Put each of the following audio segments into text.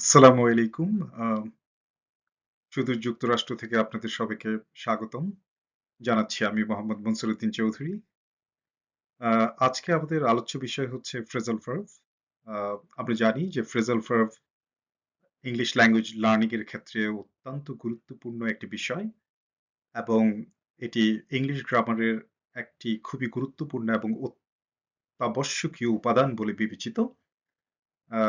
আসসালামু আলাইকুম। সুদূর যুক্তরাষ্ট্র থেকে আপনাদের সবাইকে স্বাগতম জানাচ্ছি আমি মোহাম্মদ মনসুর উদ্দিন চৌধুরী। আজকে আমাদের আলোচ্য বিষয় হচ্ছে ফ্রেজাল ভার্ব। আমরা জানি যে phrasal verb English language learning এর ক্ষেত্রে অত্যন্ত গুরুত্বপূর্ণ একটি বিষয় এবং এটি ইংলিশ গ্রামারের একটি খুবই গুরুত্বপূর্ণ এবং অত্যাবশ্যকীয় উপাদান বলে বিবেচিত। আ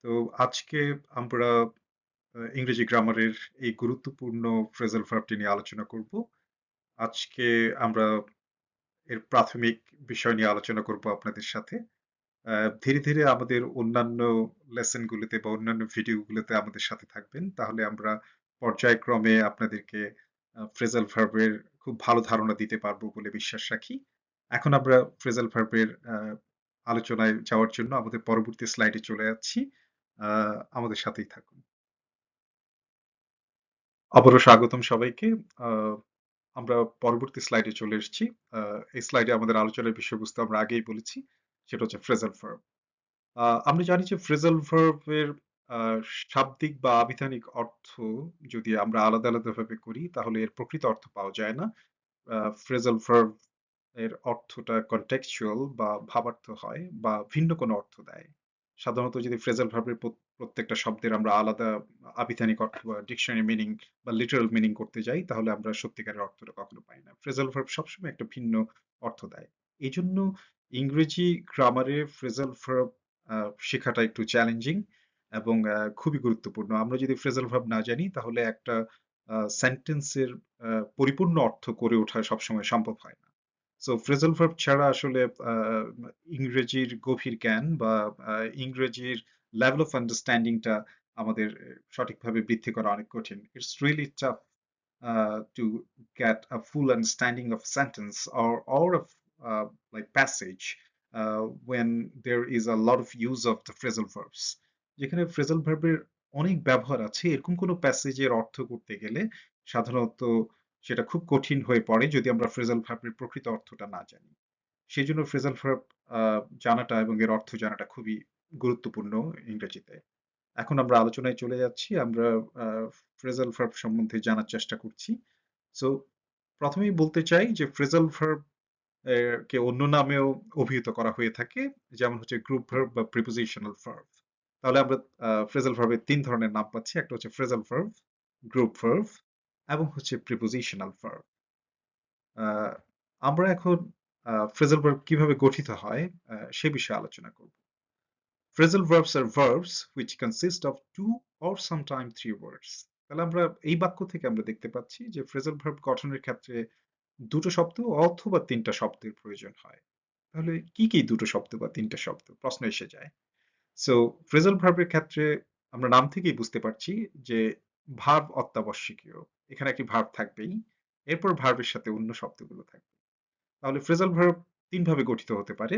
তো আজকে আমরা ইংরেজি গ্রামারের এই গুরুত্বপূর্ণ ফ্রেজাল ভার্বটি নিয়ে আলোচনা করব। আজকে আমরা এর প্রাথমিক বিষয় নিয়ে আলোচনা করব আপনাদের সাথে। ধীরে, ধীরে আমাদের অন্যান্য লেসন গুলোতে বা অন্যান্য ভিডিওগুলোতে আমাদের সাথে থাকবেন। তাহলে আমরা পর্যায়ক্রমে আপনাদেরকে ফ্রেজাল ভার্বের খুব ভালো ধারণা দিতে পারবো বলে বিশ্বাস রাখি। এখন আমরা ফ্রেজাল ভার্বের আলোচনায় যাওয়ার জন্য আমাদের পরবর্তী স্লাইডে চলে যাচ্ছি। আ আমাদের সাথেই থাকুন। আবারও স্বাগতম সবাইকে। আ আমরা পরবর্তী স্লাইডে চলে এসেছি। আ এই স্লাইডে আমাদের আলোচনার বিষয়বস্তু আমরা আগেই বলেছি। সেটা হচ্ছে ফ্রেজাল ভার্ব। আমরা জানি যে ফ্রেজাল ভার্ব এর আ শাব্দিক বা আবিধানিক অর্থ যদি আমরা আলাদা, আলাদাভাবে করি তাহলে এর প্রকৃত অর্থ পাওয়া যায় না। ফ্রেজাল ভার্ব এর অর্থটা কনটেক্সচুয়াল বা ভাবার্থ হয় বা ভিন্ন কোনো অর্থ দেয়। সাধারণত যদি ফ্রেজাল ভার্বের প্রত্যেকটা শব্দের আমরা আলাদা আবিধানিক অর্থ বা ডিকশনারি মিনিং বা লিটারাল মিনিং করতে যাই তাহলে আমরা সত্যিকারের অর্থটা কখনো পাই না। ফ্রেজাল ভার্ব সবসময় একটা ভিন্ন অর্থ দেয়। এজন্য ইংরেজি গ্রামারে ফ্রেজাল ভার্ব শেখাটা একটু চ্যালেঞ্জিং এবং খুবই গুরুত্বপূর্ণ। আমরা যদি ফ্রেজাল ভার্ব না জানি তাহলে একটা সেন্টেন্সের পরিপূর্ণ অর্থ করে ওঠা সবসময় সম্ভব হয় না। সো ফ্রেজাল ভার্ব ছাড়া আসলে আ ইংরেজির গভীর জ্ঞান বা ইংরেজির লেভেল অফ আন্ডারস্ট্যান্ডিং টা আমাদের সঠিকভাবে বৃদ্ধি করা অনেক কঠিন। It's really tough to get a full understanding of sentence or of like passage when there is a lot of use of the phrasal verbs. যেখানে phrasal verb এর অনেক ব্যবহার আছে এরকম কোনো প্যাসেজের অর্থ করতে গেলে সাধারণত সেটা খুব কঠিন হয়ে পড়ে যদি আমরা phrasal verb এর প্রকৃত অর্থটা না জানি। সেজন্য phrasal verb জানাটা এবং এর অর্থ জানাটা খুবই গুরুত্বপূর্ণ ইংরেজিতে। এখন আমরা আলোচনায় চলে যাচ্ছি। আমরা আ phrasal verb সম্বন্ধে জানার চেষ্টা করছি। সো ১ম এই বলতে চাই যে phrasal verb কে অন্য নামেও অভিহিত করা হয়ে থাকে। যেমন হচ্ছে group verb বা prepositional verb। তাহলে আমরা phrasal verb এর ৩ ধরনের নাম পাচ্ছি। একটা হচ্ছে phrasal verb, group verb এবং হচ্ছে prepositional verb। আ আমরা এখন phrasal verb কিভাবে গঠিত হয় সে বিষয়ে আলোচনা করব। Phrasal verbs are verbs which consist of two or sometimes three words. তাহলে আমরা এই বাক্য থেকে আমরা দেখতে পাচ্ছি যে phrasal verb গঠনের ক্ষেত্রে দুটো শব্দ অথবা তিনটা শব্দের প্রয়োজন হয়। তাহলে কি কি দুটো শব্দ বা তিনটা শব্দ? প্রশ্ন এসে যায়। সো phrasal verb এর ক্ষেত্রে আমরা নাম থেকেই বুঝতে পারছি যে ভার্ব অত্যাবশ্যকীয়। এখানে একটি ভার্ব থাকবেই। এরপর ভার্বের সাথে অন্য শব্দগুলো থাকবে। তাহলে phrasal verb ৩ ভাবে গঠিত হতে পারে।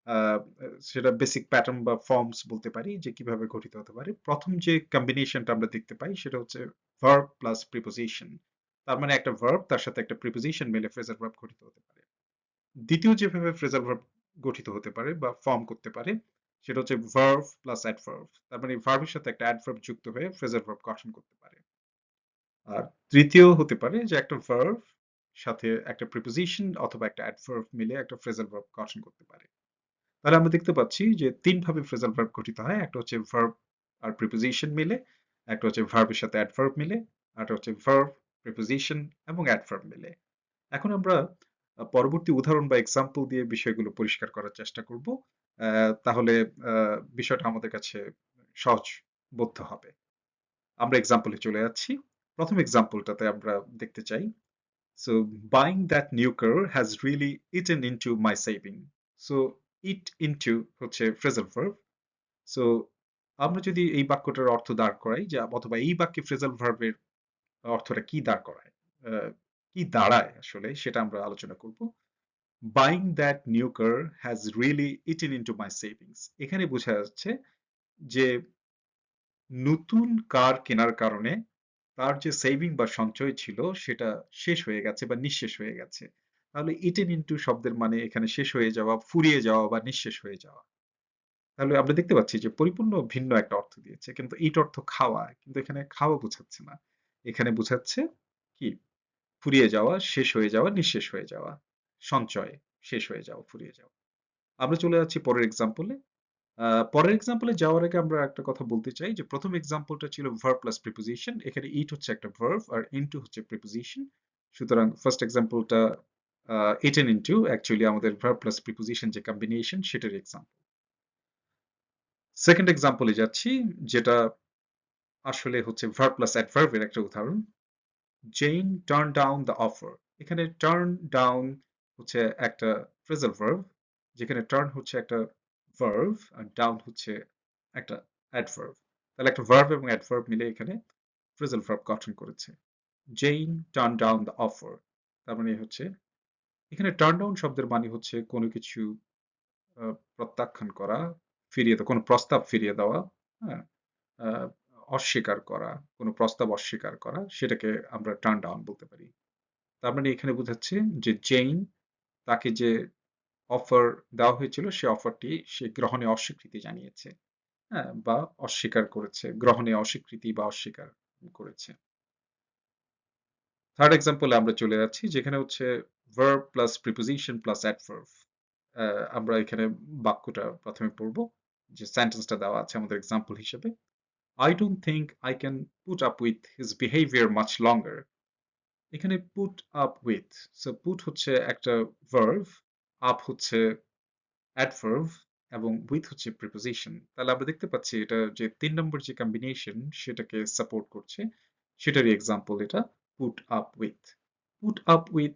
আ সেটা বেসিক প্যাটার্ন বা ফর্মস বলতে পারি যে কিভাবে গঠিত হতে পারে। ১ম যে কম্বিনেশনটা আমরা দেখতে পাই সেটা হচ্ছে ভার্ব প্লাস প্রিপোজিশন। তার মানে একটা ভার্ব তার সাথে একটা প্রিপোজিশন মিলে ফ্রেজাল ভার্ব গঠিত হতে পারে। দ্বিতীয় যেভাবে ফ্রেজাল ভার্ব গঠিত হতে পারে বা ফর্ম করতে পারে সেটা হচ্ছে ভার্ব প্লাস অ্যাডভার্ব। তার মানে ভার্বের সাথে একটা অ্যাডভার্ব যুক্ত হয়ে ফ্রেজাল ভার্ব গঠন করতে পারে। আর তৃতীয় হতে পারে যে একটা ভার্ব সাথে একটা প্রিপোজিশন অথবা একটা অ্যাডভার্ব মিলে একটা ফ্রেজাল ভার্ব গঠন করতে পারে। তাহলে আমরা দেখতে পাচ্ছি যে ৩ ভাবে ফ্রেজাল ভার্ব গঠিত হয়। একটা হচ্ছে ভার্ব আর প্রিপোজিশন মিলে, একটা হচ্ছে ভার্বের সাথে অ্যাডভার্ব মিলে, আরেকটা হচ্ছে ভার্ব, প্রিপোজিশন এবং অ্যাডভার্ব মিলে। এখন আমরা পরবর্তী উদাহরণ বা এক্সাম্পল দিয়ে বিষয়গুলো পরিষ্কার করার চেষ্টা করব। তাহলে আ বিষয়টা আমাদের কাছে সহজ বোধ্য হবে। আমরা এক্সাম্পল এ চলে যাচ্ছি। ১ম এক্সাম্পলটাতে আমরা দেখতে চাই So buying that new car has really eaten into my saving. So eat into হচ্ছে phrasal verb. So আমরা যদি এই বাক্যটার অর্থ দাঁড় করাই যে অথবা এই বাক্যে phrasal verb এর অর্থটা কি দাঁড় করায়? কি দাঁড়ায় আসলে সেটা আমরা আলোচনা করব। Buying that new car has really eaten into my savings. এখানে বোঝা যাচ্ছে যে নতুন কার কেনার কারণে তার যে সেভিং বা সঞ্চয় ছিল সেটা শেষ হয়ে গেছে বা নিঃশেষ হয়ে গেছে। তাহলে eaten into শব্দের মানে এখানে শেষ হয়ে যাওয়া, ফুরিয়ে যাওয়া বা নিঃশেষ হয়ে যাওয়া। তাহলে আমরা দেখতে পাচ্ছি যে পরিপূর্ণ ভিন্ন একটা অর্থ দিয়েছে। কিন্তু এইটা অর্থ খাওয়া। কিন্তু এখানে খাওয়া বোঝাচ্ছে না। এখানে বোঝাচ্ছে কি? ফুরিয়ে যাওয়া, শেষ হয়ে যাওয়া, নিঃশেষ হয়ে যাওয়া। সঞ্চয়, শেষ হয়ে যাওয়া, ফুরিয়ে যাওয়া। আমরা চলে যাচ্ছি পরের এক্সাম্পলে। পরের এক্সাম্পলে যাওয়ার আগে আমরা একটা কথা বলতে চাই যে ১ম এক্সাম্পলটা ছিল ভার্ব প্লাস প্রিপোজিশন। এখানে ইট হচ্ছে একটা ভার্ব আর ইনটু হচ্ছে প্রিপোজিশন। সুতরাং ফার্স্ট এক্সাম্পলটা ইটেন ইনটু অ্যাকচুয়ালি আমাদের ভার্ব প্লাস প্রিপোজিশন যে কম্বিনেশন সেটার এক্সাম্পল। সেকেন্ড এক্সাম্পলে যাচ্ছি যেটা আসলে হচ্ছে ভার্ব প্লাস অ্যাডভার্ব এর একটা উদাহরণ। Jane turn down the offer. এখানে টার্ন ডাউন হচ্ছে একটা ফ্রেজাল ভার্ব, যেখানে টার্ন হচ্ছে একটা ভার্ব আর ডাউন হচ্ছে একটা অ্যাডভার্ব। তাহলে একটা ভার্ব এবং অ্যাডভার্ব মিলে এখানে ফ্রেজাল ভার্ব গঠন করেছে। Jane turn down the offer. তার মানে হচ্ছে এখানে টার্ন ডাউন শব্দের মানে হচ্ছে কোনো কিছু প্রত্যাখ্যান করা, ফিরিয়ে দেওয়া, কোনো প্রস্তাব ফিরিয়ে দেওয়া, হ্যাঁ, আহ, অস্বীকার করা, কোনো প্রস্তাব অস্বীকার করা, সেটাকে আমরা টার্ন ডাউন বলতে পারি। তার মানে এখানে বোঝাচ্ছে যে জেইন তাকে যে অফার দেওয়া হয়েছিল সে অফারটি সে গ্রহণে অস্বীকৃতি জানিয়েছে, হ্যাঁ, বা অস্বীকার করেছে, গ্রহণে অস্বীকৃতি বা অস্বীকার করেছে। থার্ড এক্সাম্পলে আমরা চলে যাচ্ছি যেখানে হচ্ছে verb plus preposition plus adverb. আমরা এখানে বাক্যটা প্রথমে পড়বো, যে সেন্টেন্সটা দেওয়া আছে আমাদের এক্সাম্পল হিসেবে। I don't think I can put up with his behavior much longer. এখানে put up with, so put হচ্ছে একটা verb, up হচ্ছে adverb এবং with হচ্ছে preposition। তাহলে আমরা দেখতে পাচ্ছি এটা যে ৩ নম্বর যে কম্বিনেশন সেটাকে সাপোর্ট করছে, সেটারই এক্সাম্পল এটা put up with। put up with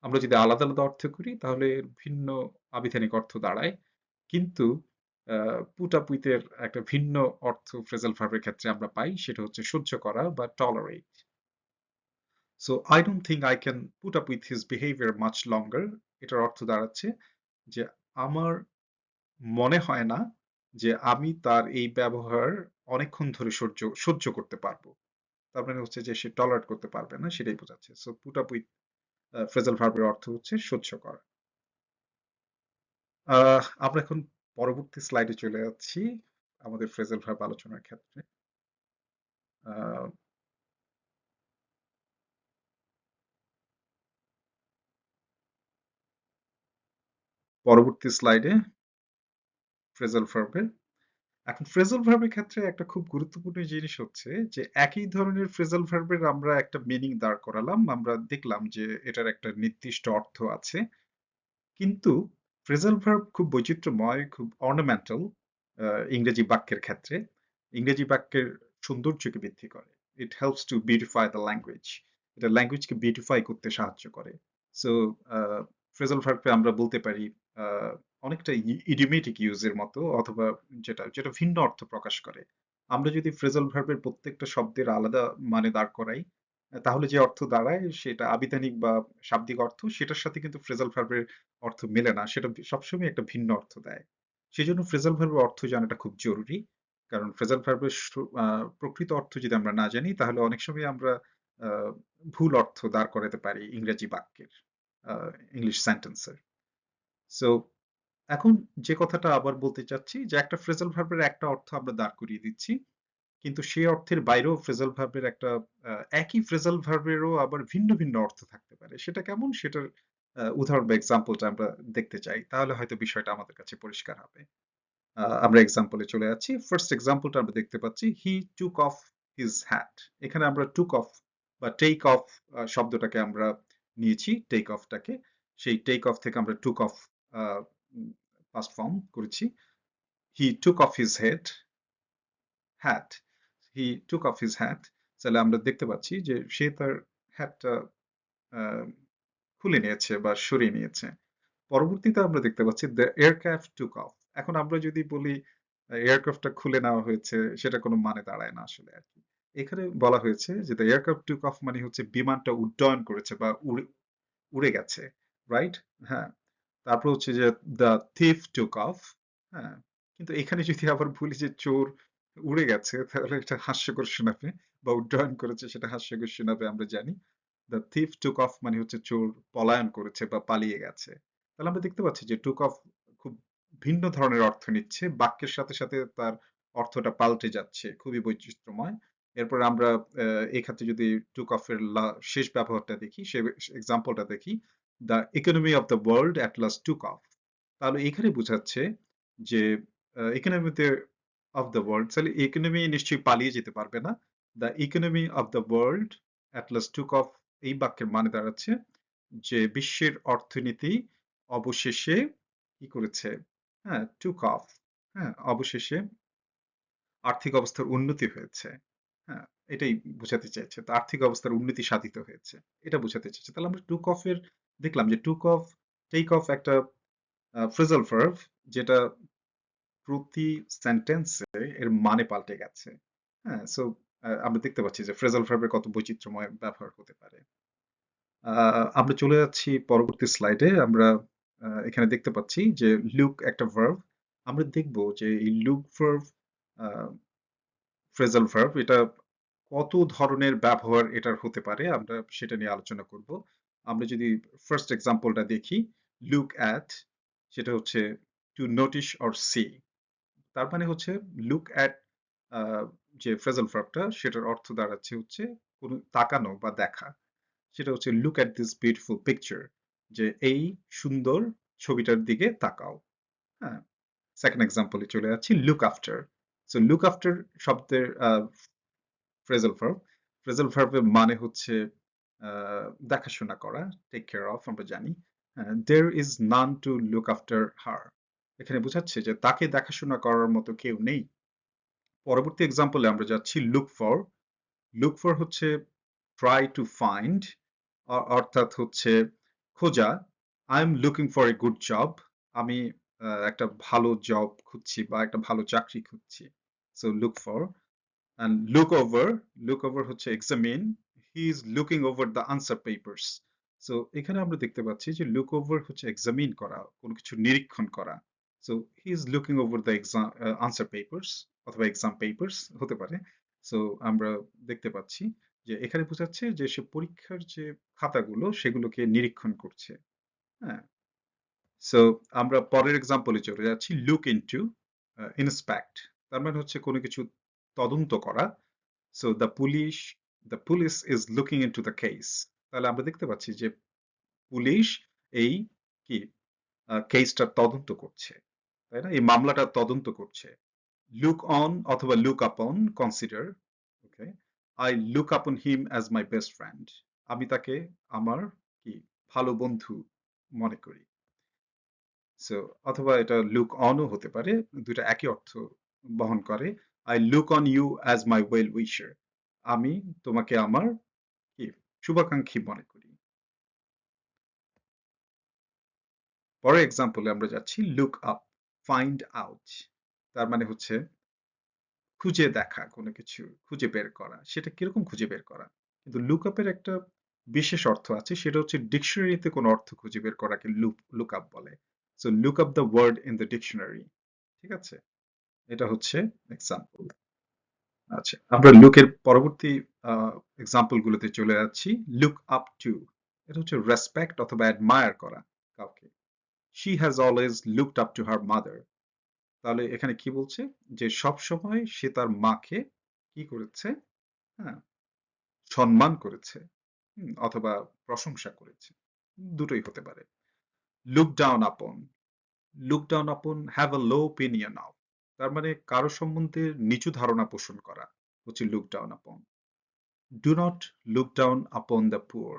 আমরা যদি আলাদা আলাদা অর্থ করি তাহলে এর ভিন্ন আবিধানিক অর্থ দাঁড়ায়। কিন্তু পুট আপ উইথ এর একটা ভিন্ন অর্থ ফ্রেজাল ভার্বের ক্ষেত্রে আমরা পাই, সেটা হচ্ছে সহ্য করা বা tolerate. So I don't think I can put up with his behaviour much লঙ্গার। এটার অর্থ দাঁড়াচ্ছে যে আমার মনে হয় না যে আমি তার এই ব্যবহার অনেকক্ষণ ধরে সহ্য করতে পারবো। তার মানে হচ্ছে যে সে টলারেট করতে পারবে না, সেটাই বোঝাচ্ছে। So put up with phrasal ভার্বের অর্থ হচ্ছে সহ্য করা। আমরা এখন পরবর্তী স্লাইডে চলে যাচ্ছি আমাদের ফ্রেজাল ভার্ব আলোচনার ক্ষেত্রে। আহ, পরবর্তী স্লাইডে ফ্রেজাল ভার্বের, এখন ফ্রেজাল ভার্বের ক্ষেত্রে একটা খুব গুরুত্বপূর্ণ জিনিস হচ্ছে যে একই ধরনের ফ্রেজাল ভার্বের আমরা একটা মিনিং দাঁড় করালাম, আমরা দেখলাম যে এটার একটা নির্দিষ্ট অর্থ আছে, কিন্তু ফ্রেজাল ভার্ব খুব বৈচিত্র্যময়, খুব অর্নামেন্টাল। ইংরেজি বাক্যের ক্ষেত্রে ইংরেজি বাক্যের সৌন্দর্যকে বৃদ্ধি করে। It helps to beautify the language. এটা ল্যাঙ্গুয়েজকে বিউটিফাই করতে সাহায্য করে। সো ফ্রেজাল ভার্বকে আমরা বলতে পারি আহ, অনেকটা ইডিওমেটিক ইউজের মতো, অথবা যেটা যেটা ভিন্ন অর্থ প্রকাশ করে। আমরা যদি ফ্রেজাল ভার্বের প্রত্যেকটা শব্দের আলাদা মানে দাঁড় করাই, তাহলে যে অর্থ দাঁড়ায় সেটা আবিধানিক বা শাব্দিক অর্থ, সেটার সাথে কিন্তু ফ্রেজাল ভার্বের অর্থ মেলে না, সেটা সবসময় একটা ভিন্ন অর্থ দেয়। সেজন্য ফ্রেজাল ভার্বের অর্থ জানাটা খুব জরুরি। কারণ ফ্রেজাল ভার্বের প্রকৃত অর্থ যদি আমরা না জানি তাহলে অনেক সময় আমরা আহ, ভুল অর্থ দাঁড় করাতে পারি ইংরেজি বাক্যের, ইংলিশ সেন্টেন্সের। সো এখন যে কথাটা আবার বলতে চাচ্ছি যে একটা ফ্রেজাল ভার্বের একটা অর্থ আমরা দাঁড় করিয়ে দিচ্ছি, কিন্তু সেই অর্থের বাইরেও ফ্রেজাল ভার্বের একটা একই ফ্রেজাল ভার্বেরও আবার ভিন্ন ভিন্ন অর্থ থাকতে পারে। সেটা কেমন, সেটার উদাহরণ বা এক্সাম্পলটা আমরা দেখতে চাই, তাহলে হয়তো বিষয়টা আমাদের কাছে পরিষ্কার হবে। আমরা এক্সাম্পলে চলে যাচ্ছি। ফার্স্ট এক্সাম্পলটা আমরা দেখতে পাচ্ছি, হি টুক অফ হিজ হ্যাট। এখানে আমরা টুক অফ বা টেক অফ শব্দটাকে আমরা নিয়েছি, টেক অফটাকে। সেই টেক অফ থেকে আমরা টুক অফ পাস্ট ফর্ম করেছি। He took off his head hat. He took off his hat. তাহলে আমরা দেখতে পাচ্ছি যে সে তার হ্যাটটা খুলে নিয়েছে বা সরিয়ে নিয়েছে। পরবর্তীতে আমরা দেখতে পাচ্ছি দ্য এয়ারক্রাফট টুক অফ। এখন আমরা যদি বলি এয়ারক্রাফটটা খুলে নেওয়া হয়েছে, সেটা কোনো মানে দাঁড়ায় না আসলে আর কি। এখানে বলা হয়েছে যে দ্য এয়ারক্রাফট টুক অফ মানে হচ্ছে বিমানটা উড্ডয়ন করেছে বা উড়ে উড়ে গেছে, রাইট? হ্যাঁ। তারপর হচ্ছে যে দ্য থিফ টুক অফ। হ্যাঁ, কিন্তু এখানে যদি আবার বলি যে চোর উড়ে গেছে তাহলে এটা হাস্যকর শোনাবে, বা উড্ডয়ন করেছে সেটা হাস্যকর শোনাবে, আমরা জানি। দ্য থিফ টুক অফ মানে হচ্ছে চোর পলায়ন করেছে বা পালিয়ে গেছে। তাহলে আমরা দেখতে পাচ্ছি যে টুক অফ খুব ভিন্ন ধরনের অর্থ নিচ্ছে, বাক্যের সাথে সাথে তার অর্থটা পাল্টে যাচ্ছে, খুবই বৈচিত্র্যময়। এরপর আমরা এই ক্ষেত্রে যদি টুক অফ এর শেষ ব্যবহারটা দেখি, সে এক্সাম্পলটা দেখি, the economy of the world at last took off. তাহলে এখানে বোঝাচ্ছে যে ইকোনমিতে অফ দ্য ওয়ার্ল্ড, তাহলে ইকোনমি নিশ্চয়ই পালিয়ে যেতে পারবে না। The economy of the world at last took off, এই বাক্যের মানে দাঁড়াচ্ছে যে বিশ্বের অর্থনীতি অবশেষে কি করেছে, হ্যাঁ, টুক অফ, হ্যাঁ, অবশেষে আর্থিক অবস্থার উন্নতি হয়েছে। হ্যাঁ, এটাই বোঝাতে চাইছে। তো আর্থিক অবস্থার উন্নতি সাধিত হয়েছে। এটা বোঝাতে চাইছে। তাহলে আমরা টুক অফ এর দেখলাম যে টুক অফ, টেক অফ একটা ফ্রেজাল ভার্ব, যেটা প্রতি সেন্টেন্সে এর মানে পাল্টে গেছে। হ্যাঁ, সো আমরা দেখতে পাচ্ছি যে ফ্রেজাল ভার্বের কত বৈচিত্র্যময় ব্যবহার হতে পারে। আমরা চলে যাচ্ছি পরবর্তী স্লাইডে। আমরা এখানে দেখতে পাচ্ছি যে লুক একটা ভার্ব। আমরা দেখব যে এই লুক ভার্ব, ফ্রেজাল ভার্ব, এটা কত ধরনের ব্যবহার এটার হতে পারে আমরা সেটা নিয়ে আলোচনা করব। আমরা যদি ফার্স্ট এক্সাম্পলটা দেখি, লুক অ্যাট, সেটা হচ্ছে টু নোটিশ অর সি। তার মানে হচ্ছে লুক অ্যাট, যে ফ্রেজাল ভার্বটা সেটার অর্থ দাঁড়াচ্ছে হচ্ছে কোনো তাকানো বা দেখা। সেটা হচ্ছে look at this beautiful picture, যে এই সুন্দর ছবিটার দিকে তাকাও। হ্যাঁ, সেকেন্ড এক্সাম্পলে চলে যাচ্ছি, look after. So look after শব্দের ফ্রেজাল ভার্ব। ফ্রেজাল ভার্বের মানে হচ্ছে দেখাশোনা করা, টেক কেয়ার অফ, আমরা জানি। There is none to look after her, এখানে বোঝাচ্ছে যে তাকে দেখাশোনা করার মতো কেউ নেই। পরবর্তী এক্সাম্পলে আমরা যাচ্ছি লুক ফর। লুক ফর হচ্ছে ট্রাই টু ফাইন্ড, অর্থাৎ হচ্ছে খোঁজা। I am looking for a good job, আমি একটা ভালো জব খুঁজছি বা একটা ভালো চাকরি খুঁজছি। So look for. And look over, look over হচ্ছে examine, he is looking over the answer papers. So এখানে আমরা দেখতে পাচ্ছি যে লুক ওভার হচ্ছে এক্সামিন করা, কোনো কিছু নিরীক্ষণ করা। So he is looking over the exam answer papers, অথবা এক্সাম পেপার্স হতে পারে। সো আমরা দেখতে পাচ্ছি যে এখানে বোঝাচ্ছে যে সে পরীক্ষার যে খাতাগুলো সেগুলোকে নিরীক্ষণ করছে। হ্যাঁ, সো আমরা পরের এক্সাম্পলে চলে যাচ্ছি, লুক ইনটু, ইন্সপেক্ট। তার মানে হচ্ছে কোনো কিছু তদন্ত করা। So the police is looking into the case. তাহলে আমরা দেখতে পাচ্ছি যে পুলিশ এই কি কেসটা তদন্ত করছে, তাই না? এই মামলাটা তদন্ত করছে। লুক অন অথবা লুক আপন, কনসিডার। ওকে, আই লুক আপন him as my best friend, আমি তাকে আমার কি ভালো বন্ধু মনে করি। সো অথবা এটা লুক অনও হতে পারে, দুটো একই অর্থ বহন করে। I look on you as my well wisher, আমি তোমাকে আমার কি শুভাকাঙ্ক্ষী মনে করি। পরের এক্সাম্পলে আমরা যাচ্ছি, লুক আপ, ফাইন্ড আউট। তার মানে হচ্ছে খুঁজে দেখা, কোনো কিছু খুঁজে বের করা। সেটা কিরকম খুঁজে বের করা? কিন্তু লুক আপের একটা বিশেষ অর্থ আছে, সেটা হচ্ছে ডিকশনারিতে কোনো অর্থ খুঁজে বের করাকে লুক আপ বলে। So look up the word in the dictionary. ঠিক আছে, এটা হচ্ছে এক্সাম্পল। আচ্ছা, আমরা লুকের পরবর্তী এক্সাম্পল গুলোতে চলে যাচ্ছি। লুক আপ টু, এটা হচ্ছে রেসপেক্ট অথবা অ্যাডমায়ার করা কাউকে। She has always looked up to her mother. তাহলে এখানে কি বলছে, যে সব সময় সে তার মাকে কি করেছে, হ্যাঁ, সম্মান করেছে, অথবা প্রশংসা করেছে, দুটোই হতে পারে। Look down upon, look down upon, have a low opinion of. তার মানে কারো সম্বন্ধে নিচু ধারণা পোষণ করা হচ্ছে look down upon. Do not look down upon the poor,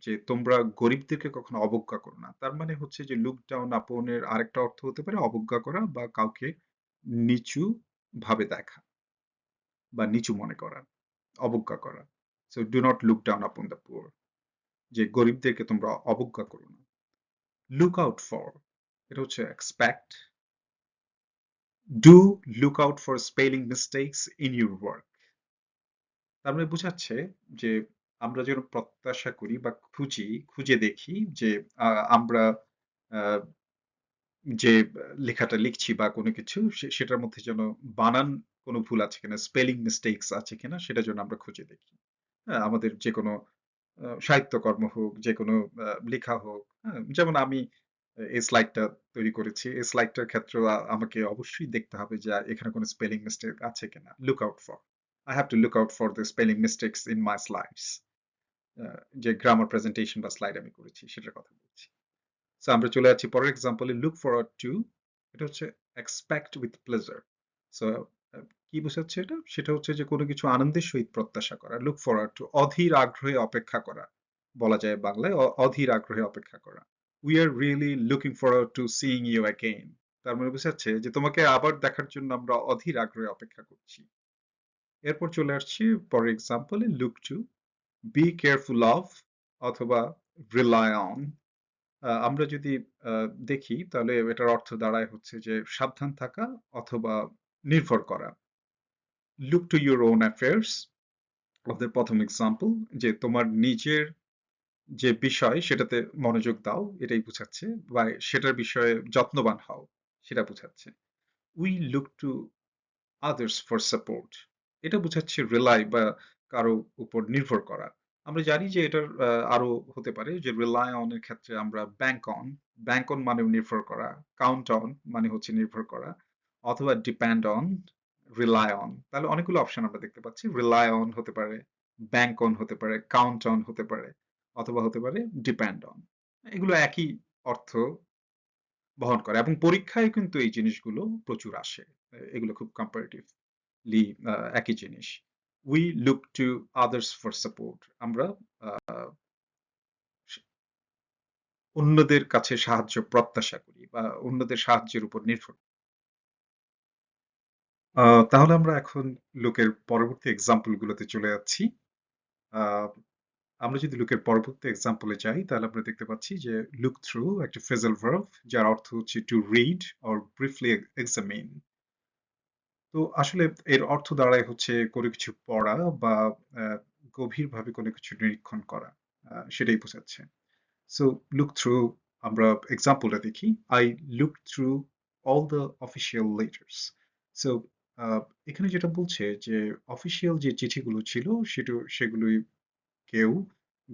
যে তোমরা গরিবদেরকে কখনো অবজ্ঞা করো না। তার মানে হচ্ছে যে লুক ডাউন আপনের আরেকটা অর্থ হতে পারে অবজ্ঞা করা বা কাউকে নিচু ভাবে দেখা বা নিচু মনে করা, অবজ্ঞা করা। So do not look down upon the poor, যে গরিবদেরকে তোমরা অবজ্ঞা করো না। লুক আউট ফর, এটা হচ্ছে expect. Do look out for spelling mistakes in your work. তার মানে বোঝাচ্ছে যে আমরা যেন প্রত্যাশা করি বা খুঁজে দেখি যে আমরা আহ, যে লেখাটা লিখছি বা কোনো কিছু সেটার মধ্যে যেন বানান কোনো ভুল আছে কিনা, স্পেলিং মিস্টেকস আছে কিনা, সেটা যেন আমরা খুঁজে দেখি। হ্যাঁ, আমাদের যে কোনো সাহিত্যকর্ম হোক, যে কোনো লেখা হোক, হ্যাঁ, যেমন আমি এই স্লাইডটা তৈরি করেছি। এই স্লাইডটার ক্ষেত্রেও আমাকে অবশ্যই দেখতে হবে যে এখানে কোনো স্পেলিং মিস্টেক আছে কিনা। Look out for. I have to look out for the spelling mistakes in my slides. যে গ্রামার প্রেজেন্টেশন বা স্লাইড আমি করেছি সেটার কথা বলছি। সো আমরা চলে যাচ্ছি পরের এক্সাম্পলে লুক ফরওয়ার্ড টু। এটা হচ্ছে এক্সপেক্ট উইথ প্লেজার। সো কি বোঝাচ্ছে এটা? সেটা হচ্ছে যে কোনো কিছু আনন্দের সহিত প্রত্যাশা করা। লুক ফরওয়ার্ড টু অধীর আগ্রহে অপেক্ষা করা। বলা যায় বাংলায় অধীর আগ্রহে অপেক্ষা করা। We are really looking forward to seeing you again. তার মানে বোঝাচ্ছে যে তোমাকে আবার দেখার জন্য আমরা অধীর আগ্রহে অপেক্ষা করছি। এরপর চলে আসছি পরের এক্সাম্পলে look to be careful of অথবা রিলাই অন। আমরা যদি দেখি তাহলে এটার অর্থ দাঁড়ায় হচ্ছে যে সাবধান থাকা অথবা নির্ভর করা। Look to your own affairs. আমাদের প্রথম এক্সাম্পল যে তোমার নিজের যে বিষয় সেটাতে মনোযোগ দাও এটাই বোঝাচ্ছে বা সেটার বিষয়ে যত্নবান হও সেটা বোঝাচ্ছে। We look to others for support. এটা বোঝাচ্ছে রিলাই বা কারো উপর নির্ভর করা। আমরা জানি যে এটার আরো হতে পারে যে রিলাই অন এর ক্ষেত্রে আমরা ব্যাংক অন মানে নির্ভর করা, কাউন্ট অন মানে হচ্ছে নির্ভর করা, অথবা ডিপেন্ড অন, রিলাই অন। তাহলে অনেকগুলো অপশন আমরা দেখতে পাচ্ছি। রিলাই অন হতে পারে, ব্যাংক অন হতে পারে, কাউন্ট অন হতে পারে, অথবা হতে পারে ডিপেন্ড অন। এগুলো একই অর্থ বহন করে এবং পরীক্ষায় কিন্তু এই জিনিসগুলো প্রচুর আসে। এগুলো খুব কম্পারেটিভলি একই জিনিস। We look to others for support. আমরা অন্যদের কাছে সাহায্য প্রত্যাশা করি বা অন্যদের সাহায্যের উপর নির্ভর করি। তাহলে আমরা এখন লুকের পরবর্তী এক্সাম্পল গুলোতে চলে যাচ্ছি। আহ, আমরা যদি লুকের পরবর্তী এক্সাম্পলে যাই তাহলে আমরা দেখতে পাচ্ছি যে লুক থ্রু একটা ফ্রেজাল ভার্ব যার অর্থ হচ্ছে to read or briefly examine. তো আসলে এর অর্থ দাঁড়ায় হচ্ছে কোনো কিছু পড়া বা আহ, গভীরভাবে কোনো কিছু নিরীক্ষণ করা। সেটাই বোঝাচ্ছে। সো লুক থ্রু, আমরা এক্সাম্পলটা দেখি। I look through all the official letters. So এখানে যেটা বলছে যে অফিসিয়াল যে চিঠিগুলো ছিল সেগুলোই কেউ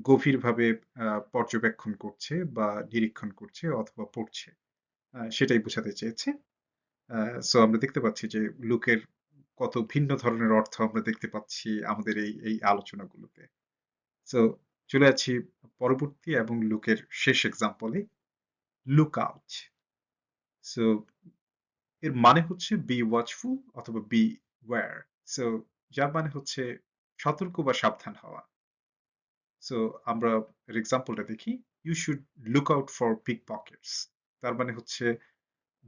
গভীরভাবে পর্যবেক্ষণ করছে বা নিরীক্ষণ করছে অথবা পড়ছে। সেটাই বোঝাতে চেয়েছে। সো আমরা দেখতে পাচ্ছি যে লুকের কত ভিন্ন ধরনের অর্থ আমরা দেখতে পাচ্ছি আমাদের এই আলোচনাগুলোতে। সো চলে যাচ্ছি পরবর্তী এবং লুকের শেষ এক্সাম্পলে। Look out. সো এর মানে হচ্ছে বি ওয়াচফুল অথবা বি ওয়্যার। সো যার মানে হচ্ছে সতর্ক বা সাবধান হওয়া। সো আমরা এর এক্সাম্পলটা দেখি। You should look out for pickpockets. তার মানে হচ্ছে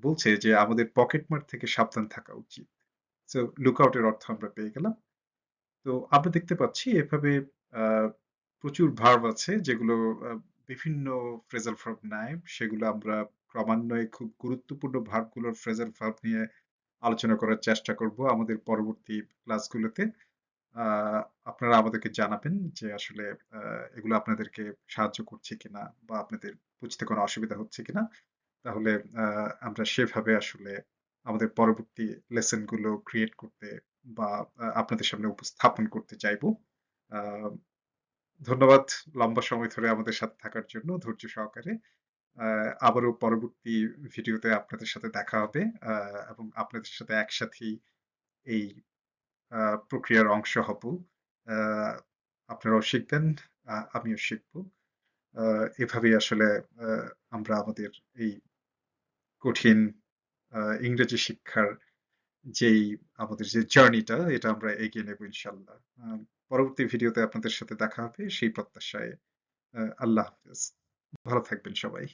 বলছে যে আমাদের পকেটমার থেকে সাবধান থাকা উচিত। সো লুক আউটের অর্থ আমরা পেয়ে গেলাম। তো আমরা দেখতে পাচ্ছি এভাবে আহ, প্রচুর ভার্ব আছে যেগুলো বিভিন্ন ফ্রেজাল ভার্ব নেয়। সেগুলো আমরা ক্রমান্বয়ে খুব গুরুত্বপূর্ণ ভার্বগুলোর ফ্রেজাল ভার্ব নিয়ে আলোচনা করার চেষ্টা করব আমাদের পরবর্তী ক্লাসগুলোতে। আহ, আপনারা আমাদেরকে জানাবেন যে আসলে এগুলো আপনাদেরকে সাহায্য করছে কিনা বা আপনাদের বুঝতে কোনো অসুবিধা হচ্ছে কিনা। তাহলে আমরা সেভাবে আসলে আমাদের পরবর্তী লেসন গুলো ক্রিয়েট করতে বা আপনাদের সামনে উপস্থাপন করতে চাইবো। আহ, ধন্যবাদ লম্বা সময় ধরে আমাদের সাথে থাকার জন্য ধৈর্য সহকারে। আবারও পরবর্তী ভিডিওতে আপনাদের সাথে দেখা হবে এবং আপনাদের সাথে একসাথেই এই প্রক্রিয়ার অংশ হব। আহ, আপনারাও শিখবেন, আমিও শিখবো। এভাবেই আসলে আহ, আমরা আমাদের এই কঠিন ইংরেজি শিক্ষার যেই আমাদের যে জার্নিটা এটা আমরা এগিয়ে নেব ইনশাল্লাহ। পরবর্তী ভিডিওতে আপনাদের সাথে দেখা হবে সেই প্রত্যাশায়। আল্লাহ হাফেজ। ভালো থাকবেন সবাই।